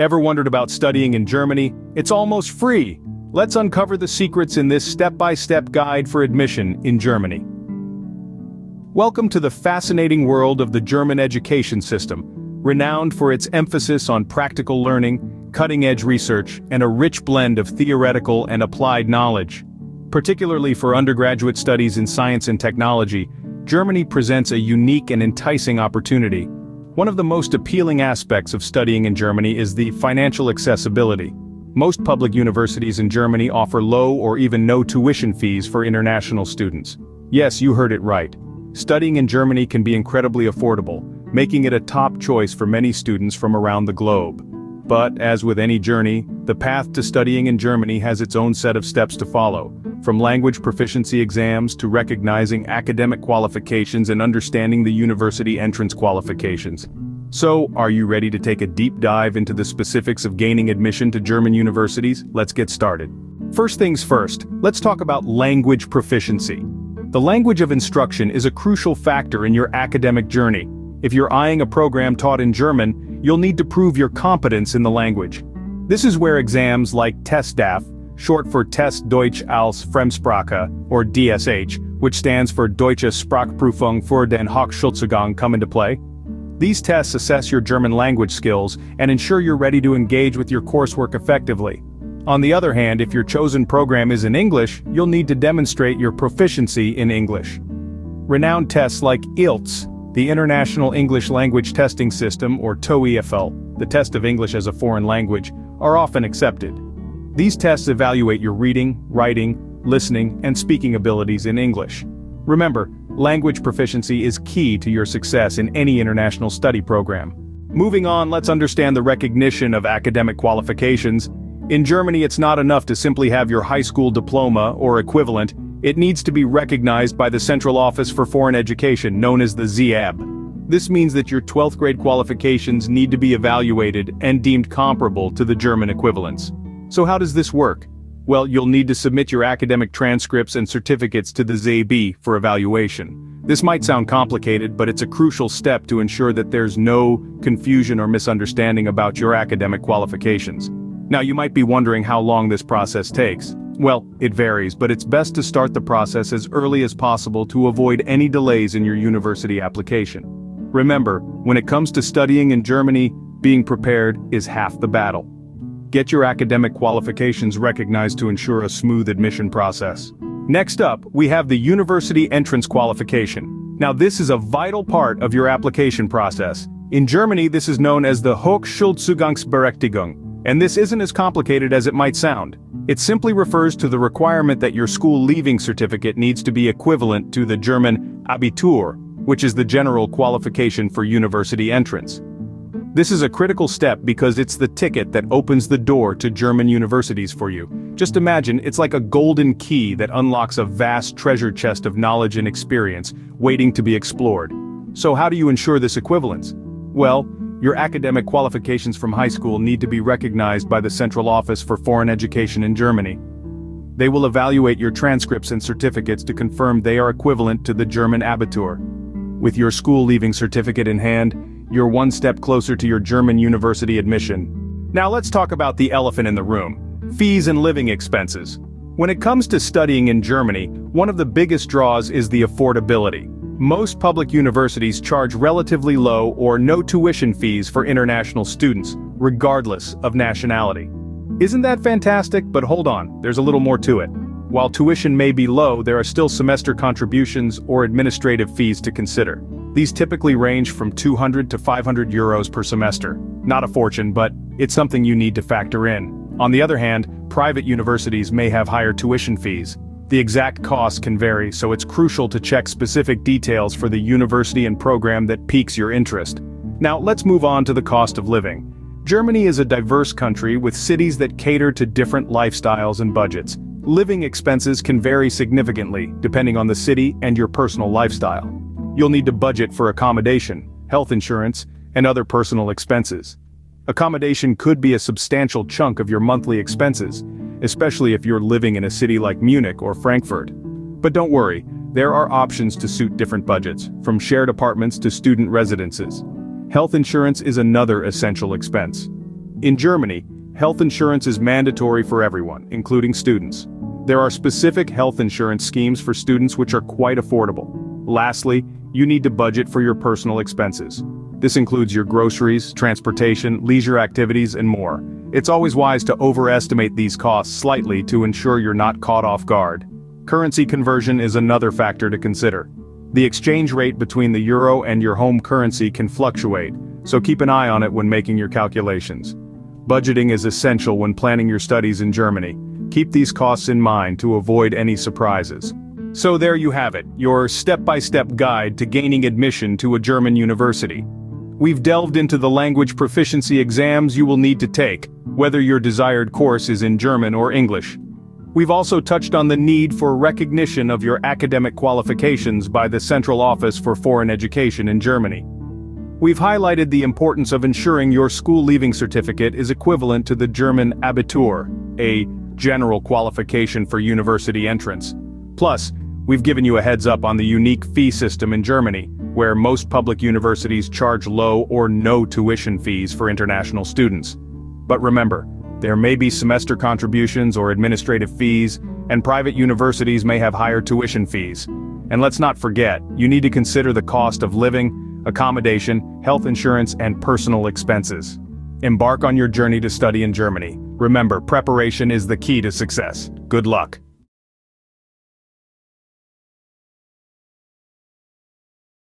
Ever wondered about studying in Germany? It's almost free. Let's uncover the secrets in this step-by-step guide for admission in Germany. Welcome to the fascinating world of the German education system, renowned for its emphasis on practical learning, cutting-edge research, and a rich blend of theoretical and applied knowledge. Particularly for undergraduate studies in science and technology, Germany presents a unique and enticing opportunity. One of the most appealing aspects of studying in Germany is the financial accessibility. Most public universities in Germany offer low or even no tuition fees for international students. Yes, you heard it right. Studying in Germany can be incredibly affordable, making it a top choice for many students from around the globe. But, as with any journey, the path to studying in Germany has its own set of steps to follow, from language proficiency exams to recognizing academic qualifications and understanding the university entrance qualifications. So, are you ready to take a deep dive into the specifics of gaining admission to German universities? Let's get started. First things first, let's talk about language proficiency. The language of instruction is a crucial factor in your academic journey. If you're eyeing a program taught in German, you'll need to prove your competence in the language. This is where exams like TestDAF, short for Test Deutsch als Fremdsprache, or DSH, which stands for Deutsche Sprachprüfung für den Hochschulzugang, come into play. These tests assess your German language skills and ensure you're ready to engage with your coursework effectively. On the other hand, if your chosen program is in English, you'll need to demonstrate your proficiency in English. Renowned tests like IELTS, the International English Language Testing System, or TOEFL, the test of English as a foreign language, are often accepted. These tests evaluate your reading, writing, listening, and speaking abilities in English. Remember, language proficiency is key to your success in any international study program. Moving on, let's understand the recognition of academic qualifications. In Germany, it's not enough to simply have your high school diploma or equivalent. It needs to be recognized by the Central Office for Foreign Education, known as the ZAB. This means that your 12th grade qualifications need to be evaluated and deemed comparable to the German equivalents. So how does this work? Well, you'll need to submit your academic transcripts and certificates to the ZAB for evaluation. This might sound complicated, but it's a crucial step to ensure that there's no confusion or misunderstanding about your academic qualifications. Now, you might be wondering how long this process takes. Well, it varies, but it's best to start the process as early as possible to avoid any delays in your university application. Remember, when it comes to studying in Germany, being prepared is half the battle. Get your academic qualifications recognized to ensure a smooth admission process. Next up, we have the university entrance qualification. Now, this is a vital part of your application process. In Germany, this is known as the Hochschulzugangsberechtigung. And this isn't as complicated as it might sound. It simply refers to the requirement that your school leaving certificate needs to be equivalent to the German Abitur, which is the general qualification for university entrance. This is a critical step because it's the ticket that opens the door to German universities for you. Just imagine, it's like a golden key that unlocks a vast treasure chest of knowledge and experience waiting to be explored. So how do you ensure this equivalence? Well, your academic qualifications from high school need to be recognized by the Central Office for Foreign Education in Germany. They will evaluate your transcripts and certificates to confirm they are equivalent to the German Abitur. With your school leaving certificate in hand, you're one step closer to your German university admission. Now let's talk about the elephant in the room: fees and living expenses. When it comes to studying in Germany, one of the biggest draws is the affordability. Most public universities charge relatively low or no tuition fees for international students, regardless of nationality. Isn't that fantastic? But hold on, there's a little more to it. While tuition may be low, there are still semester contributions or administrative fees to consider. These typically range from 200 to 500 euros per semester. Not a fortune, but it's something you need to factor in. On the other hand, private universities may have higher tuition fees. The exact costs can vary, so it's crucial to check specific details for the university and program that piques your interest. Now, let's move on to the cost of living. Germany is a diverse country with cities that cater to different lifestyles and budgets. Living expenses can vary significantly, depending on the city and your personal lifestyle. You'll need to budget for accommodation, health insurance, and other personal expenses. Accommodation could be a substantial chunk of your monthly expenses, especially if you're living in a city like Munich or Frankfurt. But don't worry, there are options to suit different budgets, from shared apartments to student residences. Health insurance is another essential expense. In Germany, health insurance is mandatory for everyone, including students. There are specific health insurance schemes for students which are quite affordable. Lastly, you need to budget for your personal expenses. This includes your groceries, transportation, leisure activities, and more. It's always wise to overestimate these costs slightly to ensure you're not caught off guard. Currency conversion is another factor to consider. The exchange rate between the euro and your home currency can fluctuate, so keep an eye on it when making your calculations. Budgeting is essential when planning your studies in Germany. Keep these costs in mind to avoid any surprises. So there you have it, your step-by-step guide to gaining admission to a German university. We've delved into the language proficiency exams you will need to take, whether your desired course is in German or English. We've also touched on the need for recognition of your academic qualifications by the Central Office for Foreign Education in Germany. We've highlighted the importance of ensuring your school leaving certificate is equivalent to the German Abitur, a general qualification for university entrance. Plus, we've given you a heads up on the unique fee system in Germany, where most public universities charge low or no tuition fees for international students. But remember, there may be semester contributions or administrative fees, and private universities may have higher tuition fees. And let's not forget, you need to consider the cost of living, accommodation, health insurance, and personal expenses. Embark on your journey to study in Germany. Remember, preparation is the key to success. Good luck.